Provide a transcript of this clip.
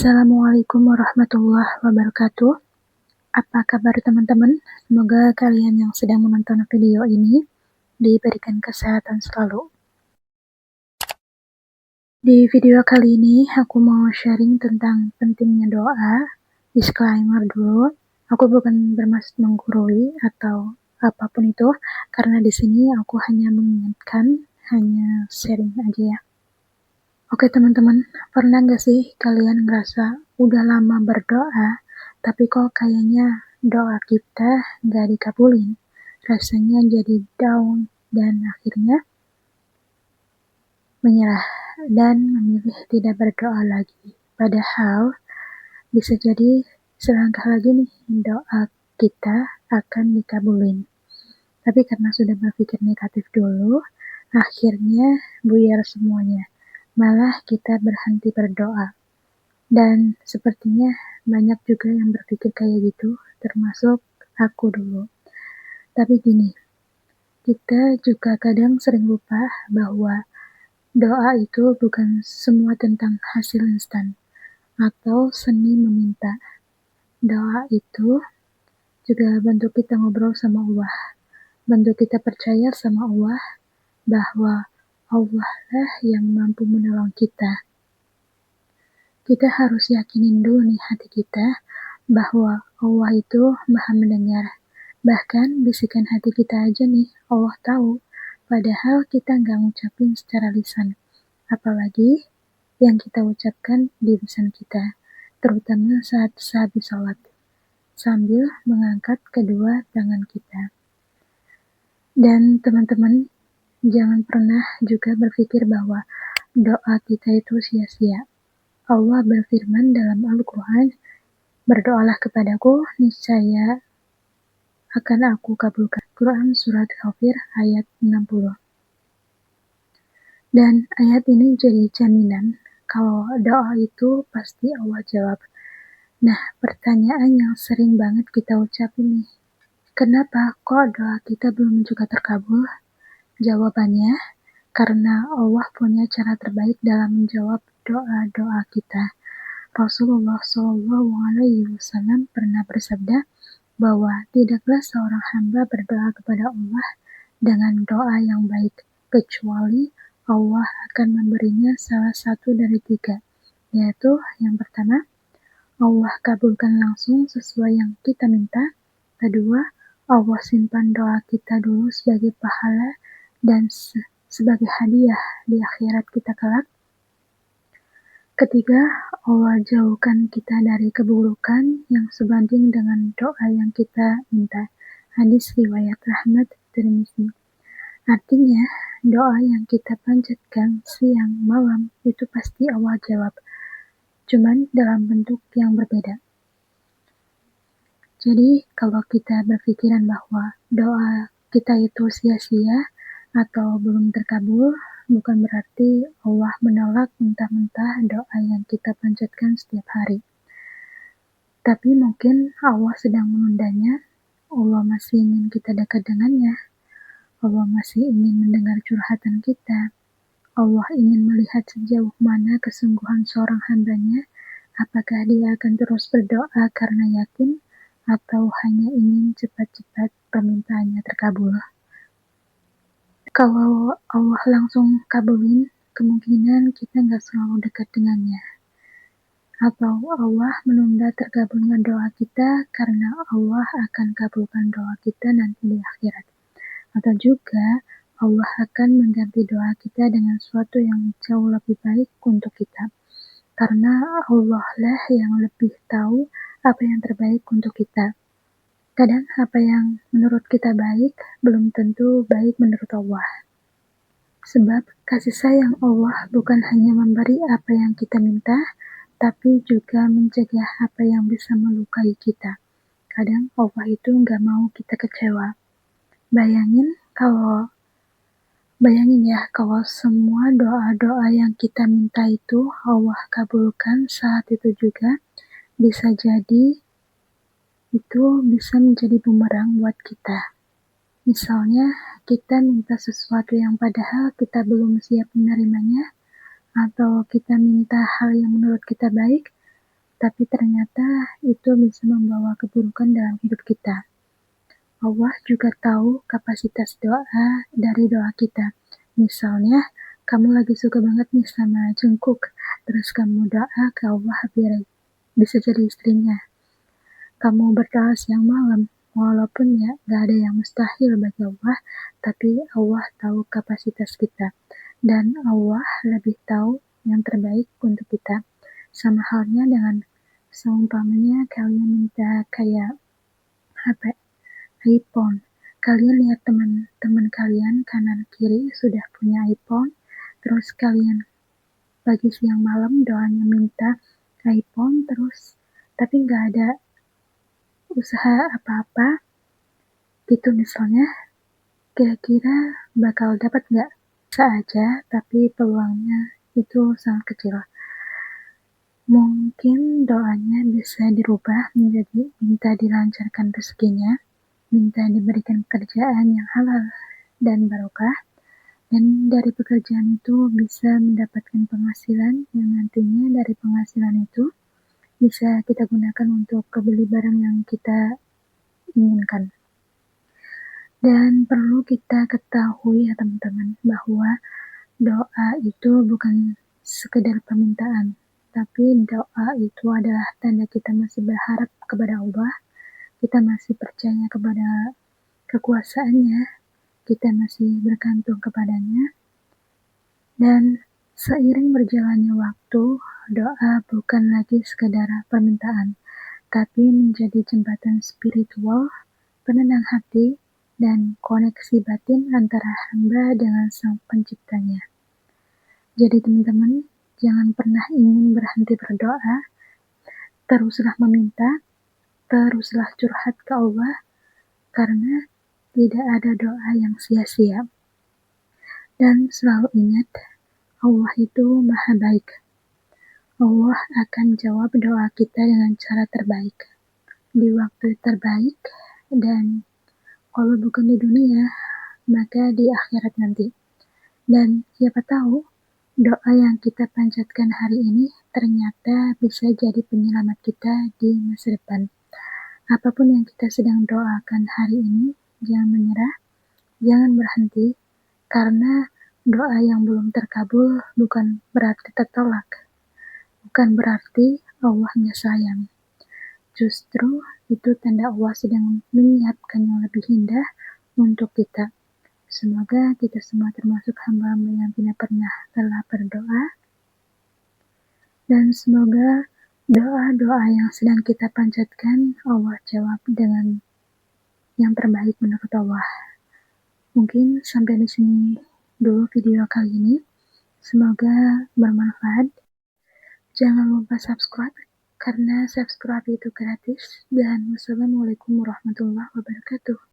Assalamualaikum warahmatullahi wabarakatuh. Apa kabar teman-teman? Semoga kalian yang sedang menonton video ini diberikan kesehatan selalu. Di video kali ini aku mau sharing tentang pentingnya doa. Disclaimer dulu, aku bukan bermaksud menggurui atau apapun itu, karena di sini aku hanya mengingatkan, hanya sharing aja ya. Oke teman-teman, pernah gak sih kalian ngerasa udah lama berdoa, tapi kok kayaknya doa kita gak dikabulin? Rasanya jadi down dan akhirnya menyerah dan memilih tidak berdoa lagi. Padahal bisa jadi selangkah lagi nih doa kita akan dikabulin. Tapi karena sudah berpikir negatif dulu, akhirnya buyar semuanya. Malah kita berhenti berdoa. Dan sepertinya banyak juga yang berpikir kayak gitu, termasuk aku dulu. Tapi gini, kita juga kadang sering lupa bahwa doa itu bukan semua tentang hasil instan atau seni meminta. Doa itu juga bentuk kita ngobrol sama Allah, bentuk kita percaya sama Allah bahwa Allah lah yang mampu menolong kita. Kita harus yakinin dulu nih hati kita bahwa Allah itu maha mendengar. Bahkan bisikan hati kita aja nih Allah tahu, padahal kita gak ngucapin secara lisan. Apalagi yang kita ucapkan di lisan kita, terutama saat sehabis sholat, sambil mengangkat kedua tangan kita. Dan teman-teman, jangan pernah juga berpikir bahwa doa kita itu sia-sia. Allah berfirman dalam Al-Quran, berdoalah kepadaku, niscaya akan aku kabulkan. Quran Surat Ghafir ayat 60. Dan ayat ini jadi jaminan kalau doa itu pasti Allah jawab. Nah, pertanyaan yang sering banget kita ucapin nih, kenapa kok doa kita belum juga terkabul? Jawabannya, karena Allah punya cara terbaik dalam menjawab doa-doa kita. Rasulullah SAW pernah bersabda bahwa tidaklah seorang hamba berdoa kepada Allah dengan doa yang baik, kecuali Allah akan memberinya salah satu dari 3, yaitu yang pertama, Allah kabulkan langsung sesuai yang kita minta. Kedua, Allah simpan doa kita dulu sebagai pahala dan sebagai hadiah di akhirat kita kelak. Ketiga, Allah jauhkan kita dari keburukan yang sebanding dengan doa yang kita minta. Hadis riwayat Ahmad Tirmizi. Artinya, doa yang kita panjatkan siang malam itu pasti Allah jawab, cuman dalam bentuk yang berbeda. Jadi, kalau kita berpikiran bahwa doa kita itu sia-sia atau belum terkabul, bukan berarti Allah menolak mentah-mentah doa yang kita panjatkan setiap hari. Tapi mungkin Allah sedang menundanya, Allah masih ingin kita dekat dengannya, Allah masih ingin mendengar curhatan kita, Allah ingin melihat sejauh mana kesungguhan seorang hambanya, apakah dia akan terus berdoa karena yakin, atau hanya ingin cepat-cepat permintaannya terkabul. Kalau Allah langsung kabulin, kemungkinan kita gak selalu dekat dengannya. Atau Allah menunda terkabulnya doa kita karena Allah akan kabulkan doa kita nanti di akhirat. Atau juga Allah akan mengganti doa kita dengan sesuatu yang jauh lebih baik untuk kita. Karena Allah lah yang lebih tahu apa yang terbaik untuk kita. Kadang apa yang menurut kita baik, belum tentu baik menurut Allah. Sebab kasih sayang Allah bukan hanya memberi apa yang kita minta, tapi juga mencegah apa yang bisa melukai kita. Kadang Allah itu gak mau kita kecewa. Bayangin ya, kalau semua doa-doa yang kita minta itu Allah kabulkan saat itu juga, bisa jadi itu bisa menjadi bumerang buat kita. Misalnya, kita minta sesuatu yang padahal kita belum siap menerimanya, atau kita minta hal yang menurut kita baik, tapi ternyata itu bisa membawa keburukan dalam hidup kita. Allah juga tahu kapasitas doa dari doa kita. Misalnya, kamu lagi suka banget nih sama Jungkook, terus kamu doa ke Allah biar bisa jadi istrinya. Kamu berdoa siang malam, walaupun ya gak ada yang mustahil bagi Allah, tapi Allah tahu kapasitas kita. Dan Allah lebih tahu yang terbaik untuk kita. Sama halnya dengan seumpamanya kalian minta kayak HP, iPhone. Kalian lihat teman-teman kalian kanan kiri sudah punya iPhone, terus kalian pagi siang malam doanya minta iPhone terus, tapi nggak ada usaha apa-apa gitu misalnya, kira-kira bakal dapat nggak? Bisa aja, tapi peluangnya itu sangat kecil. Mungkin doanya bisa dirubah menjadi minta dilancarkan rezekinya, minta diberikan pekerjaan yang halal dan barokah, dan dari pekerjaan itu bisa mendapatkan penghasilan yang nantinya dari penghasilan itu bisa kita gunakan untuk beli barang yang kita inginkan. Dan perlu kita ketahui ya teman-teman, bahwa doa itu bukan sekedar permintaan, tapi doa itu adalah tanda kita masih berharap kepada Allah, kita masih percaya kepada kekuasaannya, kita masih bergantung kepadanya. Dan seiring berjalannya waktu, doa bukan lagi sekedar permintaan, tapi menjadi jembatan spiritual, penenang hati, dan koneksi batin antara hamba dengan sang penciptanya. Jadi teman-teman, jangan pernah ingin berhenti berdoa, teruslah meminta, teruslah curhat ke Allah, karena tidak ada doa yang sia-sia. Dan selalu ingat, Allah itu maha baik. Allah akan jawab doa kita dengan cara terbaik, di waktu terbaik, dan kalau bukan di dunia, maka di akhirat nanti. Dan siapa tahu, doa yang kita panjatkan hari ini ternyata bisa jadi penyelamat kita di masa depan. Apapun yang kita sedang doakan hari ini, jangan menyerah, jangan berhenti, karena doa yang belum terkabul bukan berarti tertolak, bukan berarti Allah nggak sayang. Justru itu tanda Allah sedang menyiapkan yang lebih indah untuk kita. Semoga kita semua termasuk hamba-hamba yang tidak pernah lelah berdoa, dan semoga doa-doa yang sedang kita panjatkan Allah jawab dengan yang terbaik menurut Allah. Mungkin sampai di sini dulu video kali ini. Semoga bermanfaat. Jangan lupa subscribe, karena subscribe itu gratis. Dan wassalamualaikum warahmatullahi wabarakatuh.